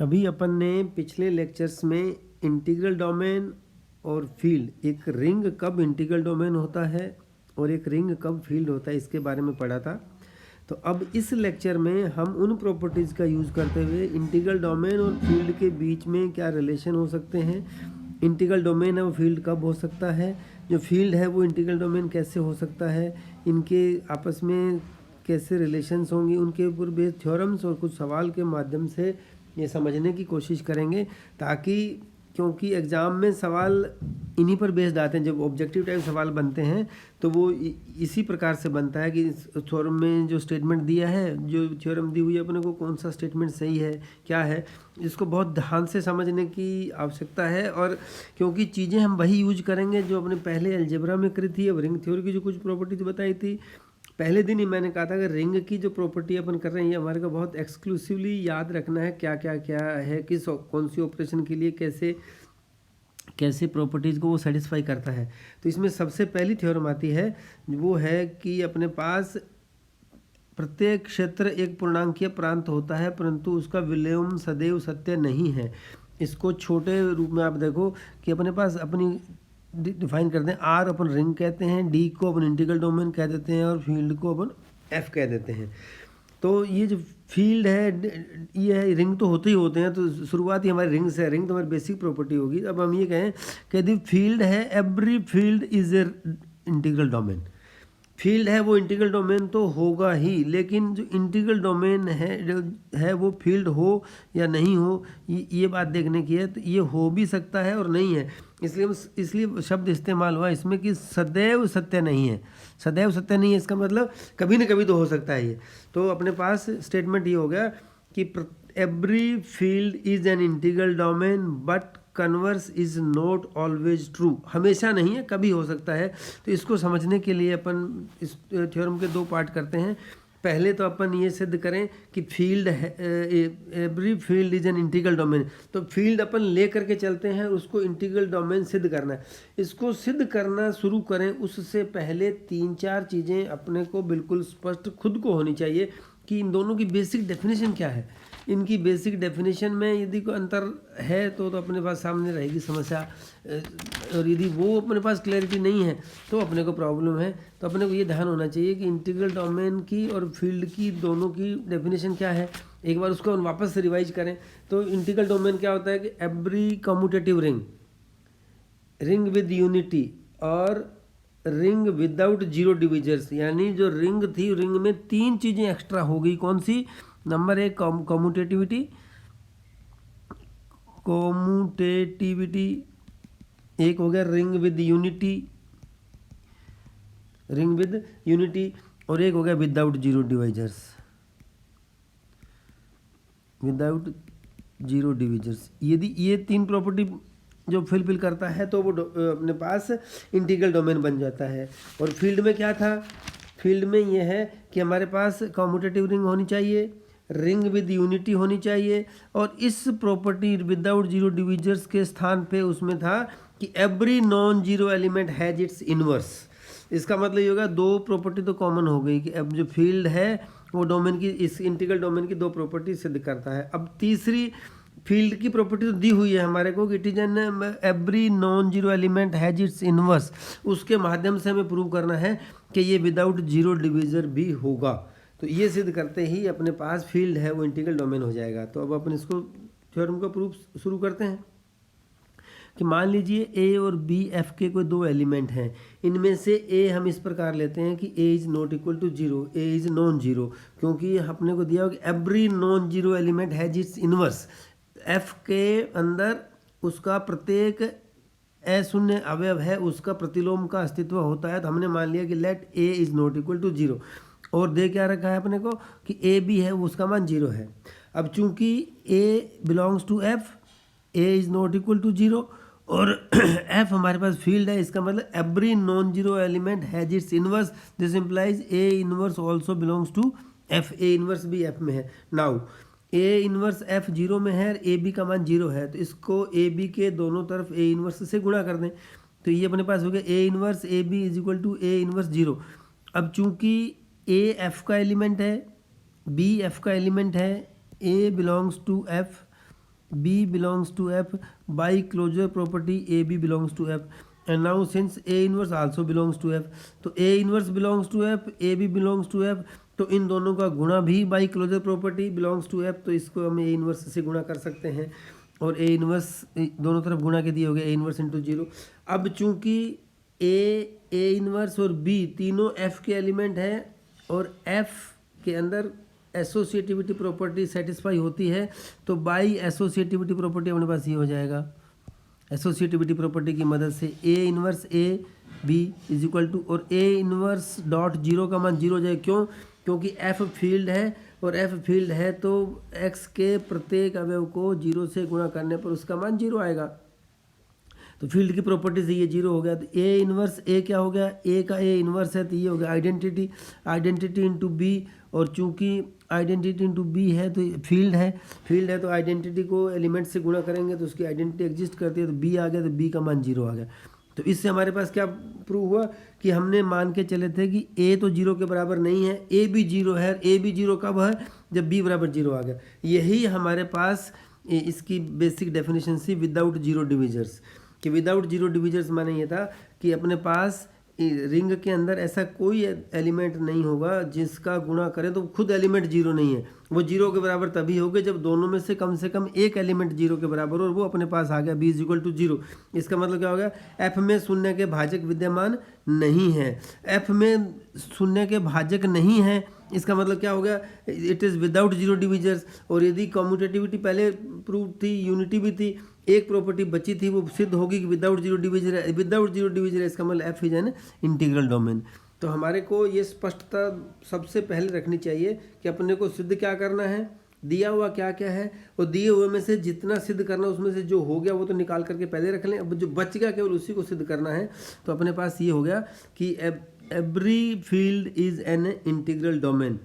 अभी अपन ने पिछले लेक्चर्स में इंटीग्रल डोमेन और फील्ड, एक रिंग कब इंटीग्रल डोमेन होता है और एक रिंग कब फील्ड होता है, इसके बारे में पढ़ा था। तो अब इस लेक्चर में हम उन प्रॉपर्टीज़ का यूज़ करते हुए इंटीग्रल डोमेन और फील्ड के बीच में क्या रिलेशन हो सकते हैं, इंटीग्रल डोमेन है वो फील्ड कब हो सकता है, जो फील्ड है वो इंटीग्रल डोमेन कैसे हो सकता है, इनके आपस में कैसे रिलेशंस होंगी, उनके ऊपर बेस्ड थ्योरम्स और कुछ सवाल के माध्यम से ये समझने की कोशिश करेंगे, ताकि क्योंकि एग्ज़ाम में सवाल इन्हीं पर बेस्ड आते हैं। जब ऑब्जेक्टिव टाइप सवाल बनते हैं तो वो इसी प्रकार से बनता है कि थ्योरम में जो स्टेटमेंट दिया है, जो थ्योरम दी हुई है अपने को, कौन सा स्टेटमेंट सही है क्या है, इसको बहुत ध्यान से समझने की आवश्यकता है। और क्योंकि चीज़ें हम वही यूज करेंगे जो अपने पहले अलजेब्रा में करी थी। अब रिंग थ्योरी की जो कुछ प्रॉपर्टीज बताई थी पहले दिन ही मैंने कहा था कि रिंग की जो प्रॉपर्टी अपन कर रहे हैं ये हमारे को बहुत एक्सक्लूसिवली याद रखना है, क्या क्या क्या है, किस कौन सी ऑपरेशन के लिए कैसे कैसे प्रॉपर्टीज़ को वो सेटिस्फाई करता है। तो इसमें सबसे पहली थ्योरम आती है, वो है कि अपने पास प्रत्येक क्षेत्र एक पूर्णांकीय प्रांत होता है, परंतु उसका विलोम सदैव सत्य नहीं है। इसको छोटे रूप में आप देखो कि अपने पास अपनी डिफाइन करते हैं, आर अपन रिंग कहते हैं, डी को अपन इंटीग्रल डोमेन कह देते हैं और फील्ड को अपन एफ कह देते हैं। तो ये जो फील्ड है ये है, रिंग तो होते ही होते हैं, तो शुरुआत ही हमारी रिंग से है। रिंग तो हमारी बेसिक प्रॉपर्टी होगी। अब हम ये कहें कि यदि फील्ड है, every field is a integral domain. Field है वो इंटीग्रल डोमेन तो होगा ही, लेकिन जो इंटीग्रल डोमेन है वो फील्ड हो या नहीं हो, ये बात देखने की है। तो ये हो भी सकता है और नहीं है, इसलिए शब्द इस्तेमाल हुआ इसमें कि सदैव सत्य नहीं है। सदैव सत्य नहीं है इसका मतलब कभी न कभी तो हो सकता है ये। तो अपने पास स्टेटमेंट ये हो गया कि every field is an integral domain but converse is not always true. हमेशा नहीं है, कभी हो सकता है। तो इसको समझने के लिए अपन इस थ्योरम के दो पार्ट करते हैं। पहले तो अपन ये सिद्ध करें कि फील्ड है, every field is an integral domain. तो फील्ड अपन ले करके चलते हैं, उसको इंटीग्रल डोमेन सिद्ध करना है। इसको सिद्ध करना शुरू करें उससे पहले 3-4 चीज़ें अपने को बिल्कुल स्पष्ट खुद को होनी चाहिए कि इन दोनों की बेसिक डेफिनेशन क्या है। इनकी बेसिक डेफिनेशन में यदि कोई अंतर है तो अपने पास सामने रहेगी समस्या, और यदि वो अपने पास क्लैरिटी नहीं है तो अपने को प्रॉब्लम है। तो अपने को ये ध्यान होना चाहिए कि इंटीग्रल डोमेन की और फील्ड की दोनों की डेफिनेशन क्या है। एक बार उसको हम वापस से रिवाइज करें तो इंटीग्रल डोमेन क्या होता है कि every commutative ring, ring with unity और रिंग विदाउट जीरो डिविजर्स, यानी जो रिंग थी रिंग में 3 चीज़ें एक्स्ट्रा हो गई। कौन सी? नंबर 1 कम्यूटेटिविटी, एक हो गया रिंग विद यूनिटी, और एक हो गया विदाउट जीरो डिविजर्स। यदि ये 3 प्रॉपर्टी जो फिल करता है तो वो अपने पास इंटीग्रल डोमेन बन जाता है। और फील्ड में क्या था? फील्ड में ये है कि हमारे पास कम्यूटेटिव रिंग होनी चाहिए, रिंग विद यूनिटी होनी चाहिए, और इस प्रॉपर्टी विदाउट जीरो डिविजर्स के स्थान पे उसमें था कि every non zero element has its inverse. इसका मतलब ये होगा 2 प्रॉपर्टी तो कॉमन हो गई कि अब जो फील्ड है वो डोमेन की, इस इंटीग्रल डोमेन की 2 प्रॉपर्टी सिद्ध करता है। अब तीसरी फील्ड की प्रॉपर्टी तो दी हुई है हमारे को कि it is an every non zero element has its inverse. उसके माध्यम से हमें प्रूव करना है कि ये विदाउट जीरो डिविजर भी होगा। तो ये सिद्ध करते ही अपने पास फील्ड है वो इंटीग्रल डोमेन हो जाएगा। तो अब अपन इसको थ्योरम का प्रूफ शुरू करते हैं कि मान लीजिए ए और बी एफ के कोई 2 एलिमेंट हैं। इनमें से ए हम इस प्रकार लेते हैं कि A is not equal to zero, A is non zero, क्योंकि अपने को दिया हो कि every non zero element has its inverse. F के अंदर उसका प्रत्येक अशून्य अवयव है, उसका प्रतिलोम का अस्तित्व होता है। तो हमने मान लिया कि let A is not equal to zero, और दे क्या रखा है अपने को कि ए बी है उसका मान 0 है। अब चूंकि A belongs to F, A is not equal to zero, और एफ हमारे पास फील्ड है, इसका मतलब every non zero element has its inverse. This implies A inverse also belongs to F, A inverse भी एफ में है। नाउ ए इनवर्स एफ 0 में है, ए बी का मान 0 है, तो इसको ए बी के दोनों तरफ ए इनवर्स से गुणा कर दें। तो ये अपने पास हो गया A inverse A B is equal to A inverse 0। अब चूंकि ए एफ का एलिमेंट है, बी एफ का एलिमेंट है, A belongs to F, B belongs to F by closure property AB belongs to F, and now since A inverse also belongs to F, तो A inverse belongs to F, AB belongs to F, तो इन दोनों का गुणा भी by closure property belongs to F, तो इसको हम A inverse से गुणा कर सकते हैं और ए इनवर्स दोनों तरफ गुणा के दिए हो गए, ए इनवर्स इंटू जीरो। अब चूंकि ए इनवर्स और बी तीनों एफ के एलिमेंट हैं और एफ के अंदर एसोसिएटिविटी प्रॉपर्टी सेटिस्फाई होती है, तो बाई एसोसिएटिविटी प्रॉपर्टी अपने पास ये हो जाएगा। एसोसिएटिविटी प्रॉपर्टी की मदद से A inverse A B is equal to, और ए इनवर्स डॉट जीरो का मान जीरो हो जाएगा। क्यों? क्योंकि एफ फील्ड है और एफ फील्ड है तो एक्स के प्रत्येक अवयव को जीरो से गुणा करने पर उसका मान जीरो आएगा। तो फील्ड की प्रॉपर्टी से ये जीरो हो गया। तो ए इनवर्स ए क्या हो गया? ए का ए इनवर्स है तो ये हो गया आइडेंटिटी इंटू बी, और चूंकि आइडेंटिटी इंटू बी है तो फील्ड है तो आइडेंटिटी को एलिमेंट से गुणा करेंगे तो उसकी आइडेंटिटी एग्जिस्ट करती है, तो बी आ गया तो बी का मान जीरो आ गया। तो इससे हमारे पास क्या प्रूव हुआ कि हमने मान के चले थे कि ए तो जीरो के बराबर नहीं है, ए भी जीरो है। ए भी जीरो कब है? जब बी बराबर जीरो आ गया। यही हमारे पास इसकी बेसिक डेफिनेशन थी विदाउट जीरो डिविजर्स, कि विदाउट जीरो डिविजर्स माने ये था कि अपने पास रिंग के अंदर ऐसा कोई एलिमेंट नहीं होगा जिसका गुणा करें तो खुद एलिमेंट जीरो नहीं है। वो जीरो के बराबर तभी होगा जब दोनों में से कम एक एलिमेंट जीरो के बराबर हो और वो अपने पास आ गया B is equal to zero. इसका मतलब क्या हो गया? एफ में शून्य के भाजक विद्यमान नहीं है। एफ में शून्य के भाजक नहीं है इसका मतलब क्या हो गया? It is without zero divisors. और यदि कम्यूटेटिविटी पहले प्रूव थी, यूनिटी भी थी, एक प्रॉपर्टी बची थी, वो सिद्ध होगी कि विदाउट जीरो डिविजर है। विदाउट जीरो डिविजर है इसका मतलब F is an integral domain. तो हमारे को ये स्पष्टता सबसे पहले रखनी चाहिए कि अपने को सिद्ध क्या करना है, दिया हुआ क्या क्या है, और दिए हुए में से जितना सिद्ध करना उसमें से जो हो गया वो तो निकाल करके पहले रख लें। अब जो बच गया केवल उसी को सिद्ध करना है। तो अपने पास ये हो गया कि every field is an integral domain.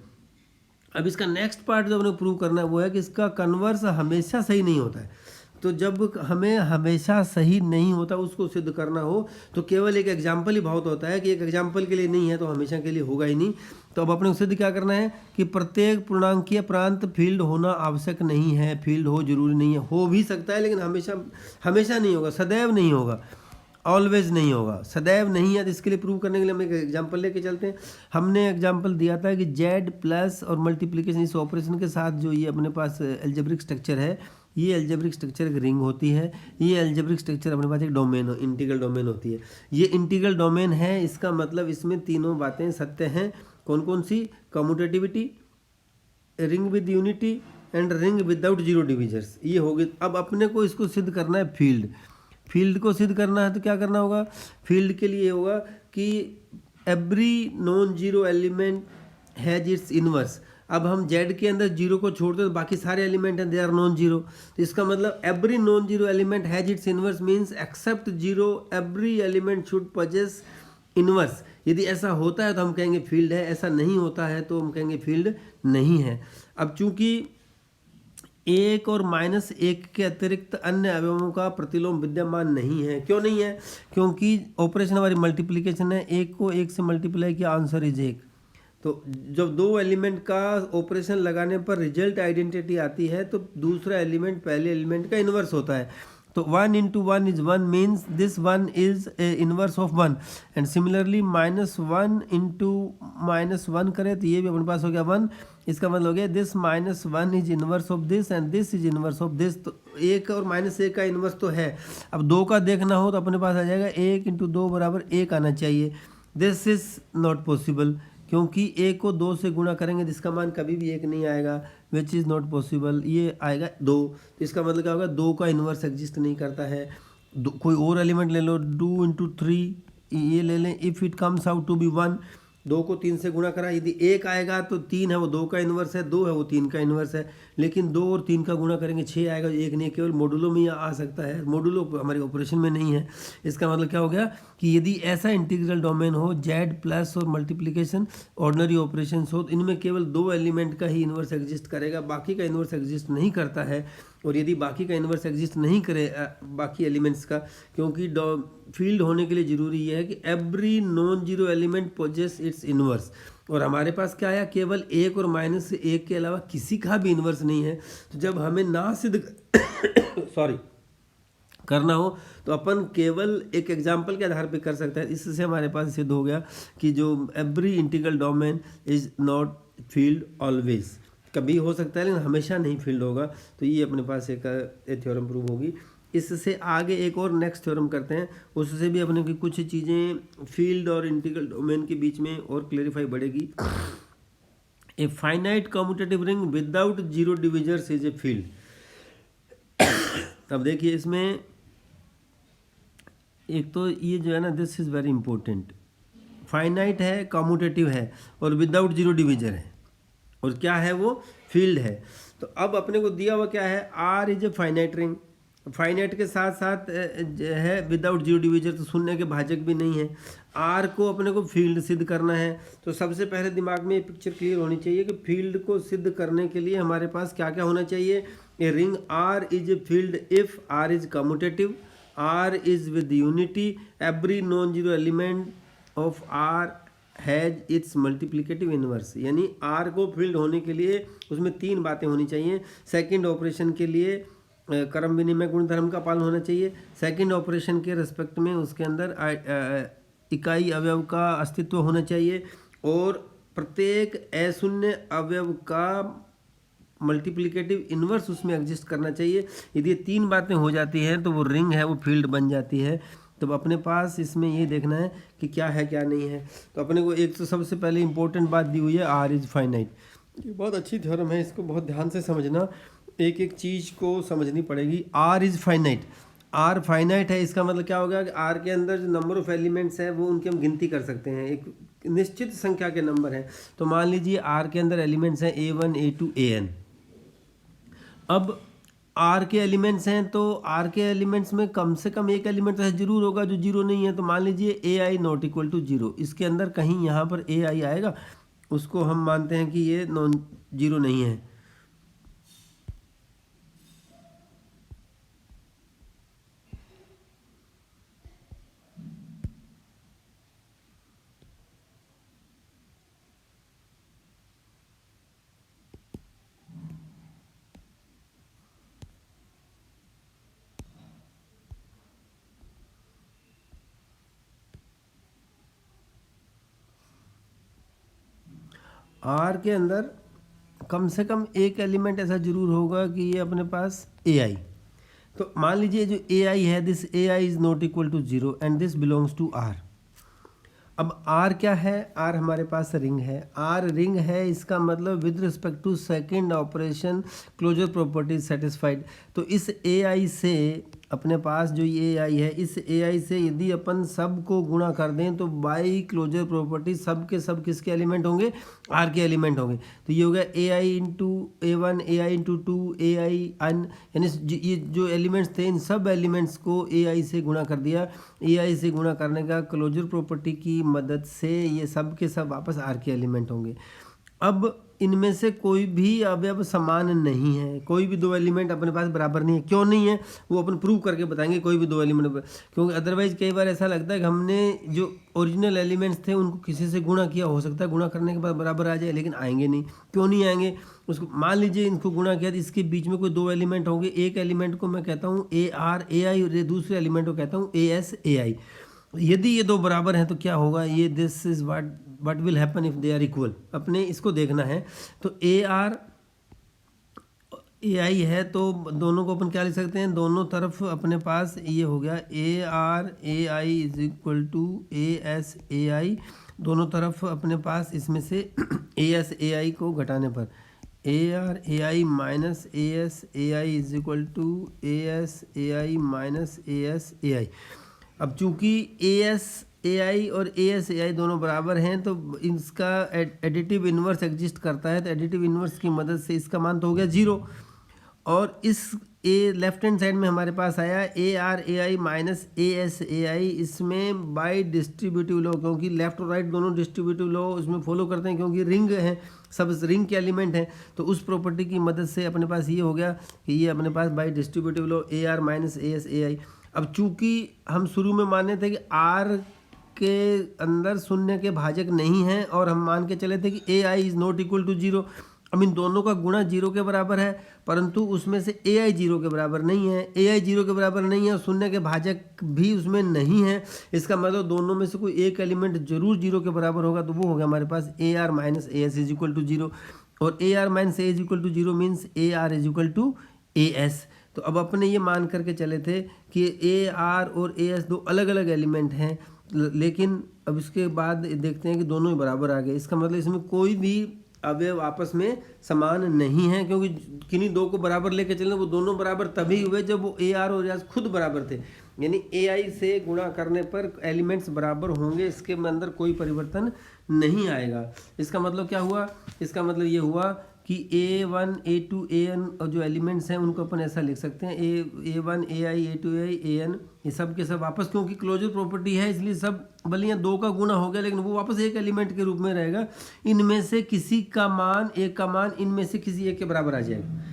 अब इसका नेक्स्ट पार्ट जो अपने प्रूव करना है वो है कि इसका कन्वर्स हमेशा सही नहीं होता है। तो जब हमें हमेशा सही नहीं होता उसको सिद्ध करना हो तो केवल एक एग्जाम्पल ही बहुत होता है कि एक एग्जाम्पल के लिए नहीं है तो हमेशा के लिए होगा ही नहीं। तो अब अपने को सिद्ध क्या करना है कि प्रत्येक पूर्णांकीय प्रांत फील्ड होना आवश्यक नहीं है। फील्ड हो जरूरी नहीं है, हो भी सकता है लेकिन हमेशा नहीं होगा, सदैव नहीं होगा, ऑलवेज नहीं होगा, सदैव नहीं है। तो इसके लिए प्रूव करने के लिए हम एक एग्जाम्पल लेके चलते हैं। हमने एग्जाम्पल दिया था कि जेड प्लस और मल्टीप्लिकेशन इस ऑपरेशन के साथ जो ये अपने पास एल्जेब्रिक स्ट्रक्चर है, ये एल्जेब्रिक स्ट्रक्चर एक रिंग होती है। ये एल्जेब्रिक स्ट्रक्चर अपने पास एक डोमेन इंटीग्रल डोमेन होती है। ये इंटीग्रल डोमेन है, इसका मतलब इसमें तीनों बातें सत्य हैं। कौन कौन सी? Commutativity, ring with unity and ring without zero divisors, ये हो गए। अब अपने को इसको सिद्ध करना है फील्ड को सिद्ध करना है तो क्या करना होगा? फील्ड के लिए होगा कि every non zero element has its inverse. अब हम जेड के अंदर जीरो को छोड़ते तो बाकी सारे एलिमेंट हैं दे आर नॉन जीरो। तो इसका मतलब every non zero element has its inverse means except zero every element should possess inverse. यदि ऐसा होता है तो हम कहेंगे फील्ड है, ऐसा नहीं होता है तो हम कहेंगे फील्ड नहीं है। अब चूंकि एक और माइनस एक के अतिरिक्त अन्य अवयवों का प्रतिलोम विद्यमान नहीं है। क्यों नहीं है? क्योंकि ऑपरेशन हमारी मल्टीप्लिकेशन है, एक को एक से मल्टीप्लाई किया, आंसर इज एक। तो जब दो एलिमेंट का ऑपरेशन लगाने पर रिजल्ट आइडेंटिटी आती है तो दूसरा एलिमेंट पहले एलिमेंट का इन्वर्स होता है। तो 1 into 1 is 1 means this 1 is a inverse of 1, and similarly -1 into -1 करें तो ये भी अपने पास हो गया 1। इसका मतलब हो गया this -1 is inverse of this and this is inverse of this। तो एक और -1 का इन्वर्स तो है। अब दो का देखना हो तो अपने पास आ जाएगा 1 into 2 बराबर 1 आना चाहिए। दिस इज नॉट पॉसिबल, क्योंकि एक को 2 से गुणा करेंगे जिसका मान कभी भी 1 नहीं आएगा, विच इज़ नॉट पॉसिबल। ये आएगा 2। तो इसका मतलब क्या होगा? 2 का इन्वर्स एग्जिस्ट नहीं करता है। कोई और एलिमेंट ले लो, 2 into 3 ये ले लें। If it comes out to be 1, 2 को 3 से गुणा करा, यदि 1 आएगा तो 3 है वो 2 का इन्वर्स है, 2 है वो 3 का इन्वर्स है। लेकिन 2 और 3 का गुणा करेंगे 6 आएगा, 1 नहीं, केवल मॉडुलो में आ सकता है, मॉडुलो हमारे ऑपरेशन में नहीं है। इसका मतलब क्या हो गया कि यदि ऐसा इंटीग्रल डोमेन हो जेड प्लस और मल्टीप्लिकेशन ऑर्डिनरी ऑपरेशन हो तो इनमें केवल 2 एलिमेंट का ही इन्वर्स एग्जिस्ट करेगा, बाकी का इन्वर्स एग्जिस्ट नहीं करता है। और यदि बाकी का इन्वर्स एग्जिस्ट नहीं करे बाकी एलिमेंट्स का, क्योंकि फील्ड होने के लिए ज़रूरी ये है कि every non zero element possesses its inverse. और हमारे पास क्या आया, केवल एक और माइनस से एक के अलावा किसी का भी इन्वर्स नहीं है। तो जब हमें ना सिद्ध सॉरी करना हो तो अपन केवल एक एग्जाम्पल के आधार पे कर सकते हैं। इससे हमारे पास सिद्ध हो गया कि जो every integral domain is not field always, कभी हो सकता है लेकिन हमेशा नहीं फील्ड होगा। तो ये अपने पास एक थ्योरम प्रूव होगी। इससे आगे एक और नेक्स्ट थ्योरम करते हैं, उससे भी अपने की कुछ चीज़ें फील्ड और इंटीग्रल डोमेन के बीच में और क्लेरिफाई बढ़ेगी। A finite commutative ring without zero divisors is a field. अब देखिए इसमें एक तो ये जो है ना, this is very important, finite है, कम्यूटेटिव है और विदाउट जीरो डिविजर है, और क्या है वो, फील्ड है। तो अब अपने को दिया हुआ क्या है, R is a finite ring, finite के साथ साथ है विदाउट जीरो डिविजर, तो शून्य के भाजक भी नहीं है। आर को अपने को फील्ड सिद्ध करना है। तो सबसे पहले दिमाग में ये पिक्चर क्लियर होनी चाहिए कि फील्ड को सिद्ध करने के लिए हमारे पास क्या क्या होना चाहिए। A ring R is a field if R is commutative, R is with unity, every non zero element of R has its multiplicative inverse. यानी आर को फील्ड होने के लिए उसमें तीन बातें होनी चाहिए। सेकंड ऑपरेशन के लिए क्रम विनिमय गुणधर्म का पालन होना चाहिए। सेकंड ऑपरेशन के रिस्पेक्ट में उसके अंदर इकाई अवयव का अस्तित्व होना चाहिए, और प्रत्येक अशून्य अवयव का मल्टीप्लिकेटिव इन्वर्स उसमें एग्जिस्ट करना चाहिए। यदि ये तीन बातें हो जाती हैं तो वो रिंग है, वो फील्ड बन जाती है। तो अपने पास इसमें ये देखना है कि क्या है क्या नहीं है। तो अपने को एक तो सबसे पहले इंपॉर्टेंट बात दी हुई है, आर इज फाइनाइट। ये बहुत अच्छी थ्योरम है, इसको बहुत ध्यान से समझना, एक एक चीज़ को समझनी पड़ेगी। R is finite, R finite है, इसका मतलब क्या होगा कि आर के अंदर जो नंबर ऑफ एलिमेंट्स है वो उनकी हम गिनती कर सकते हैं, एक निश्चित संख्या के नंबर हैं। तो मान लीजिए आर के अंदर एलिमेंट्स हैं A1 A2 AN। अब आर के एलिमेंट्स हैं तो आर के एलिमेंट्स में कम से कम एक एलिमेंट तो जरूर होगा जो जीरो नहीं है। तो मान लीजिए AI not equal to zero, इसके अंदर कहीं यहाँ पर AI आएगा, उसको हम मानते हैं कि ये नॉन जीरो नहीं है। आर के अंदर कम से कम एक एलिमेंट ऐसा जरूर होगा कि ये अपने पास AI। तो मान लीजिए जो AI है, this AI is not equal to zero and this belongs to R। अब R क्या है, R हमारे पास रिंग है। R रिंग है, इसका मतलब with respect to second operation closure property satisfied. तो इस AI से अपने पास जो ये AI है, इस AI से यदि अपन सब को गुणा कर दें तो बाई क्लोजर प्रॉपर्टी सब के सब किसके एलिमेंट होंगे, R के एलिमेंट होंगे। तो ये हो गया AI into A1, AI into 2, AI अन, यानी ये जो एलिमेंट्स थे इन सब एलिमेंट्स को AI से गुणा कर दिया। AI से गुणा करने का क्लोजर प्रॉपर्टी की मदद से ये सब के सब वापस R के एलिमेंट होंगे। अब इनमें से कोई भी अवयव समान नहीं है, कोई भी दो एलिमेंट अपने पास बराबर नहीं है। क्यों नहीं है वो अपन प्रूव करके बताएंगे, कोई भी दो एलिमेंट, क्योंकि अदरवाइज कई बार ऐसा लगता है कि हमने जो ओरिजिनल एलिमेंट्स थे उनको किसी से गुणा किया, हो सकता है गुणा करने के बाद बराबर आ जाए, लेकिन आएंगे नहीं। क्यों नहीं आएंगे, उसको मान लीजिए इनको गुणा किया तो इसके बीच में कोई दो एलिमेंट होंगे। एक एलिमेंट को मैं कहता हूँ AR/AI और दूसरे एलिमेंट को कहता हूँ AS/AI। यदि ये दो बराबर हैं तो क्या होगा, ये this is what will happen if they are equal. अपने इसको देखना है। तो AR/AI है तो दोनों को अपन क्या लिख सकते हैं, दोनों तरफ अपने पास ये हो गया AR/AI is equal to AS/AI। दोनों तरफ अपने पास इसमें से AS/AI को घटाने पर AR/AI minus AS/AI is equal to AS/AI minus AS/AI। अब चूंकि AS/AI और AS/AI दोनों बराबर हैं तो इसका एडिटिव इन्वर्स एग्जिस्ट करता है। तो एडिटिव इन्वर्स की मदद से इसका मान तो हो गया जीरो, और इस लेफ्ट हैंड साइड में हमारे पास आया AR/AI माइनस AS/AI। इसमें बाय डिस्ट्रीब्यूटिव लॉ, क्योंकि लेफ्ट और राइट दोनों डिस्ट्रीब्यूटिव लॉ उसमें फॉलो करते हैं, क्योंकि रिंग है, सब रिंग के एलिमेंट हैं। तो उस प्रॉपर्टी की मदद से अपने पास ये हो गया कि ये अपने पास बाय डिस्ट्रीब्यूटिव लॉ AR माइनस AS/AI। अब चूंकि हम शुरू में माने थे कि R के अंदर शून्य के भाजक नहीं है और हम मान के चले थे कि A I is not equal to zero. अब इन दोनों का गुणा जीरो के बराबर है, परंतु उसमें से ए आई जीरो के बराबर नहीं है, ए आई जीरो के बराबर नहीं है और शून्य के भाजक भी उसमें नहीं है। इसका मतलब दोनों में से कोई एक एलिमेंट जरूर जीरो के बराबर होगा, तो वो हो गया हमारे पास A R minus A S is equal to zero. और A R minus A is equal to zero means A R is equal to A S. तो अब अपने ये मान करके चले थे कि ए आर और ए एस दो अलग अलग एलिमेंट हैं, लेकिन अब इसके बाद देखते हैं कि दोनों ही बराबर आ गए। इसका मतलब इसमें कोई भी अवयव आपस में समान नहीं है, क्योंकि किन्हीं दो को बराबर लेके चलने वो दोनों बराबर तभी हुए जब वो ए आर और एस खुद बराबर थे। यानी ए आई से गुणा करने पर एलिमेंट्स बराबर होंगे, इसके अंदर कोई परिवर्तन नहीं आएगा। इसका मतलब क्या हुआ? इसका मतलब ये हुआ कि A1, A2, AN और जो एलिमेंट्स हैं उनको अपन ऐसा लिख सकते हैं A1, AI, A2, AI, AN, ये सब के सब वापस, क्योंकि क्लोजर प्रॉपर्टी है इसलिए सब भले यहाँ दो का गुना हो गया लेकिन वो वापस एक एलिमेंट के रूप में रहेगा। इनमें से किसी का मान, एक का मान इनमें से किसी एक के बराबर आ जाएगा।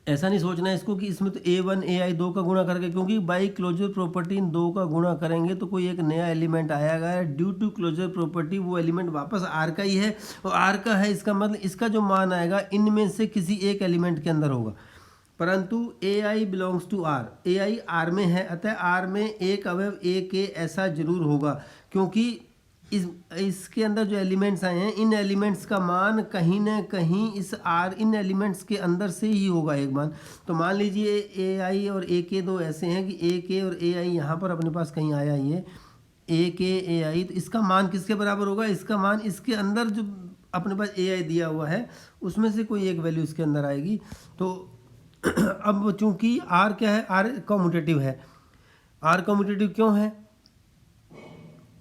ऐसा नहीं सोचना है इसको कि इसमें तो A1, AI दो का गुणा करके, क्योंकि बाई क्लोजर प्रॉपर्टी इन दो का गुणा करेंगे तो कोई एक नया एलिमेंट आएगा। ड्यू टू क्लोजर प्रॉपर्टी वो एलिमेंट वापस R का ही है और R का है, इसका मतलब इसका जो मान आएगा इनमें से किसी एक एलिमेंट के अंदर होगा। परंतु AI belongs to R, AI R में है, अतः R में एक अवयव A के ऐसा जरूर होगा, क्योंकि इसके अंदर जो एलिमेंट्स आए हैं इन एलिमेंट्स का मान कहीं ना कहीं इस आर इन एलिमेंट्स के अंदर से ही होगा एक मान। तो मान लीजिए ए आई और ए के दो ऐसे हैं कि ए के और ए आई यहाँ पर अपने पास कहीं आया ये ए के ए आई, तो इसका मान किसके बराबर होगा? इसका मान इसके अंदर जो अपने पास ए आई दिया हुआ है उसमें से कोई एक वैल्यू इसके अंदर आएगी। तो अब चूंकि आर क्या है? आर कम्यूटेटिव है। आर कम्यूटेटिव क्यों है?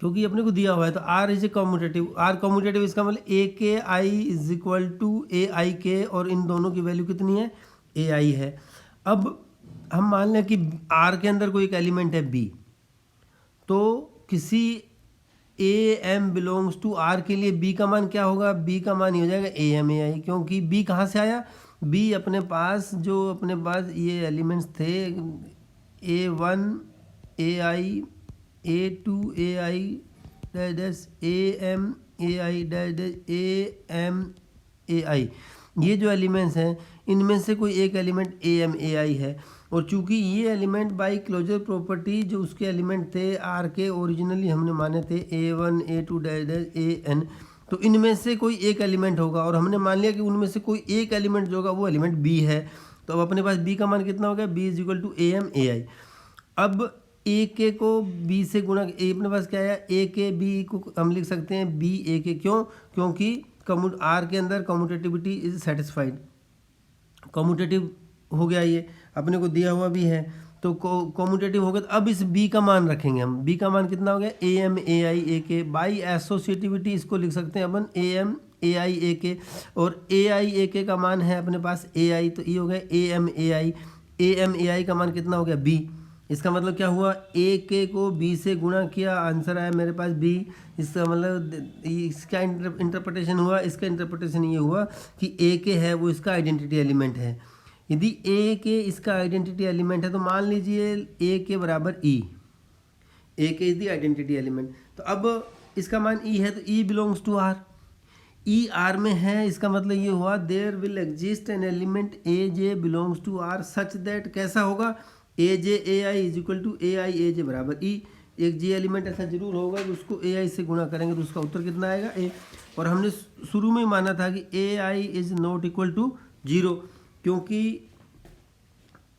क्योंकि अपने को दिया हुआ है, तो R is a commutative. R commutative इसका मतलब A K I is equal to A I K, और इन दोनों की वैल्यू कितनी है? ए आई है। अब हम मान लें कि आर के अंदर कोई एक एलिमेंट है बी, तो किसी A M belongs to R के लिए बी का मान क्या होगा? बी का मान ही हो जाएगा ए एम ए आई, क्योंकि बी कहाँ से आया? बी अपने पास जो अपने पास ये एलिमेंट्स थे A1 AI, A2 AI dash AM AI dash AM AI, ये जो एलिमेंट्स हैं इनमें से कोई एक एलिमेंट AM AI है। और चूंकि ये एलिमेंट बाई क्लोजर प्रॉपर्टी जो उसके एलिमेंट थे आर के ओरिजिनली हमने माने थे A1 A2 डैश AN, तो इनमें से कोई एक एलिमेंट होगा और हमने मान लिया कि उनमें से कोई एक एलिमेंट जो होगा वो एलिमेंट बी है। तो अब अपने पास बी का मान कितना हो गया? B is equal to AM AI। अब ए के को बी से गुणा, ए अपने पास क्या है? ए के बी को हम लिख सकते हैं बी ए के। क्यों? क्योंकि आर के अंदर कम्यूटेटिविटी इज सेटिस्फाइड, कम्यूटेटिव हो गया, ये अपने को दिया हुआ भी है तो कम्यूटेटिव हो गया। तो अब इस बी का मान रखेंगे हम, बी का मान कितना हो गया? ए एम ए आई ए के। बाई एसोसिएटिविटी इसको लिख सकते हैं अपन ए एम ए आई ए के, और ए आई ए के का मान है अपने पास ए आई, तो ये हो गया A M A I. A M A आई का मान कितना हो गया? बी। इसका मतलब क्या हुआ? ए के को बी से गुणा किया, आंसर आया मेरे पास बी। इसका मतलब इसका इंटरप्रिटेशन हुआ, इसका इंटरप्रिटेशन ये हुआ कि ए के है वो इसका आइडेंटिटी एलिमेंट है। यदि ए के इसका आइडेंटिटी एलिमेंट है तो मान लीजिए ए के बराबर ई, ए के इज द आइडेंटिटी एलिमेंट। तो अब इसका मान ई है तो E belongs to R, E R में है। इसका मतलब ये हुआ there will exist an element A J belongs to R such that, कैसा होगा? A J A I is equal to A I A J बराबर ई। एक जे एलिमेंट ऐसा जरूर होगा कि उसको ए आई से गुणा करेंगे तो उसका उत्तर कितना आएगा? ए। और हमने शुरू में ही माना था कि A I is not equal to zero, क्योंकि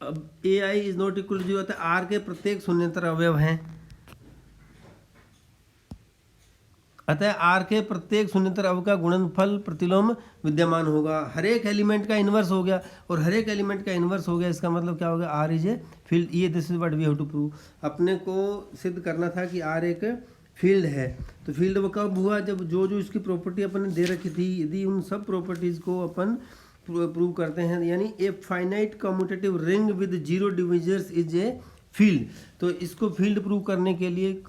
अब A I is not equal to zero होता है आर के प्रत्येक शून्येतर अवयव हैं, अतः आर के प्रत्येक शून्येतर अवयव का गुणनफल प्रतिलोम विद्यमान होगा। हर एक एलिमेंट का इन्वर्स हो गया, और हर एक एलिमेंट का इन्वर्स हो गया, इसका मतलब क्या हो गया? R is a field. ये this is what we have to prove. अपने को सिद्ध करना था कि आर एक फील्ड है। तो फील्ड वो कब हुआ? जब जो जो इसकी प्रॉपर्टी अपन ने दे रखी थी, यदि उन सब प्रॉपर्टीज को अपन प्रूव करते हैं, यानी a finite commutative ring with zero divisors is a field. तो इसको फील्ड प्रूव करने के लिए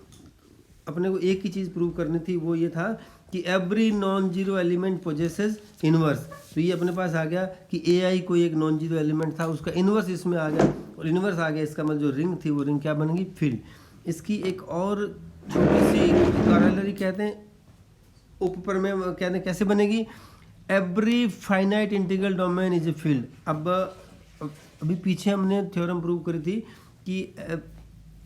अपने को एक ही चीज़ प्रूव करनी थी, वो ये था कि every non zero element possesses inverse. तो ये अपने पास आ गया कि ए आई कोई एक नॉन जीरो एलिमेंट था, उसका इनवर्स इसमें आ गया, और इनवर्स आ गया इसका मतलब जो रिंग थी वो रिंग क्या बन गई? फील्ड। इसकी एक और छोटी सी कॉरोलरी कहते हैं, उपप्रमेय कहते हैं, कैसे बनेगी? Every finite integral domain is a field. अब अभी पीछे हमने थ्योरम प्रूव करी थी कि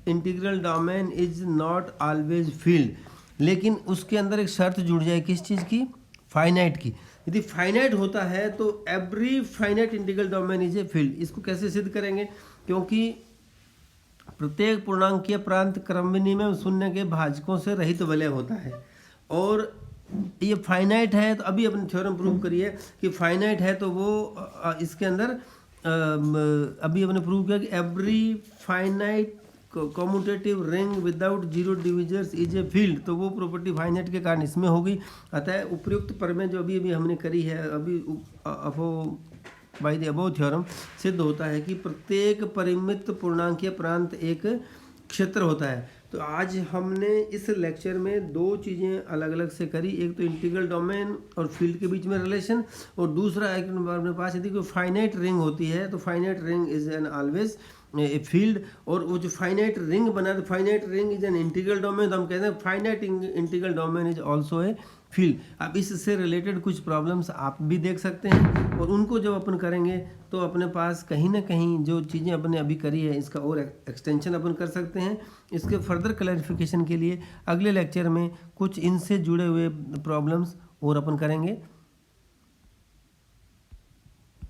integral domain is not always field, लेकिन उसके अंदर एक शर्त जुड़ जाए, किस चीज़ की? फाइनाइट की। यदि फाइनाइट होता है तो every finite integral domain is a field. इसको कैसे सिद्ध करेंगे? क्योंकि प्रत्येक पूर्णांकीय प्रांत क्रम विनिमय शून्य के भाजकों से रहित वलय होता है, और ये फाइनाइट है। तो अभी अपने थ्योरम प्रूव करिए कि फाइनाइट है, तो वो इसके अंदर अभी अपने प्रूव किया कि every finite commutative ring without zero divisors is a field. तो वो प्रॉपर्टी फाइनाइट के कारण इसमें होगी। अतः उपयुक्त प्रमेय जो अभी हमने करी है, अभी बाय द अबव थ्योरम सिद्ध होता है कि प्रत्येक परिमित पूर्णांकीय प्रांत एक क्षेत्र होता है। तो आज हमने इस लेक्चर में दो चीज़ें अलग अलग से करी, एक तो इंटीग्रल डोमेन और फील्ड के बीच में रिलेशन, और दूसरा एक अपने पास यदि कोई फाइनाइट रिंग होती है तो finite ring is an always a field, और वो जो फाइनाइट रिंग बना, तो finite ring is an integral domain, तो हम कहते हैं finite integral domain is also a field. अब इससे रिलेटेड कुछ प्रॉब्लम्स आप भी देख सकते हैं, और उनको जब अपन करेंगे तो अपने पास कहीं ना कहीं जो चीज़ें अपने अभी करी है इसका और एक्सटेंशन अपन कर सकते हैं। इसके फर्दर क्लैरिफिकेशन के लिए अगले लेक्चर में कुछ इनसे जुड़े हुए प्रॉब्लम्स और अपन करेंगे।